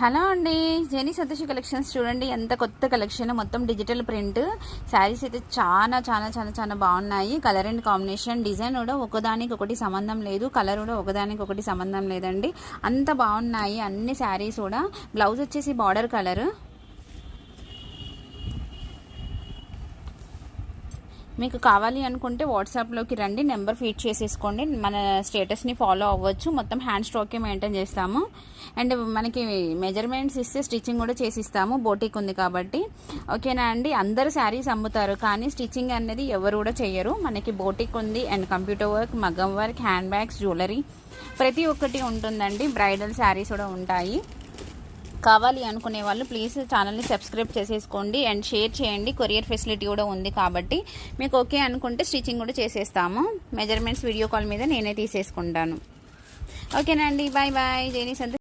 Hello అండి, genie Santoshi collections చూడండి. ఎంత కొత్త కలెక్షన్, మొత్తం డిజిటల్ ప్రింట్ శారీస్ అయితే చాలా చాలా చాలా చాలా బాగున్నాయి. కలర్ అండ్ కాంబినేషన్, డిజైన్ కూడా ఒకదానికి ఒకటి సంబంధం లేదు, కలర్ కూడా ఒకదానికి ఒకటి సంబంధం లేదండి. అంత బాగున్నాయి అన్ని శారీస్ కూడా. బ్లౌజ్ వచ్చేసి బార్డర్ కలర్. మీకు కావాలి అనుకుంటే వాట్సాప్లోకి రండి, నెంబర్ ఫీడ్ చేసేసుకోండి, మన స్టేటస్ని ఫాలో అవ్వచ్చు. మొత్తం హ్యాండ్ స్టాకే మెయింటైన్ చేస్తాము. అండ్ మనకి మెజర్మెంట్స్ ఇస్తే స్టిచ్చింగ్ కూడా చేసిస్తాము, బోటిక్ ఉంది కాబట్టి. ఓకేనా అండి. అందరూ శారీస్ అమ్ముతారు కానీ స్టిచ్చింగ్ అనేది ఎవరు కూడా చేయరు. మనకి బోటిక్ ఉంది అండ్ కంప్యూటర్ వర్క్, మగ్గం వర్క్, హ్యాండ్ బ్యాగ్స్, జ్యువెలరీ ప్రతి ఒక్కటి ఉంటుందండి. బ్రైడల్ శారీస్ కూడా ఉంటాయి. కావాలి అనుకునే వాళ్ళు ప్లీజ్ ఛానల్ని సబ్స్క్రైబ్ చేసేసుకోండి అండ్ షేర్ చేయండి. కొరియర్ ఫెసిలిటీ కూడా ఉంది కాబట్టి మీకు ఓకే అనుకుంటే స్టిచ్చింగ్ కూడా చేసేస్తాము. మెజర్మెంట్స్ వీడియో కాల్ మీద నేనే తీసేసుకుంటాను. ఓకేనా అండి. Bye bye. జెనీ సంతోషి.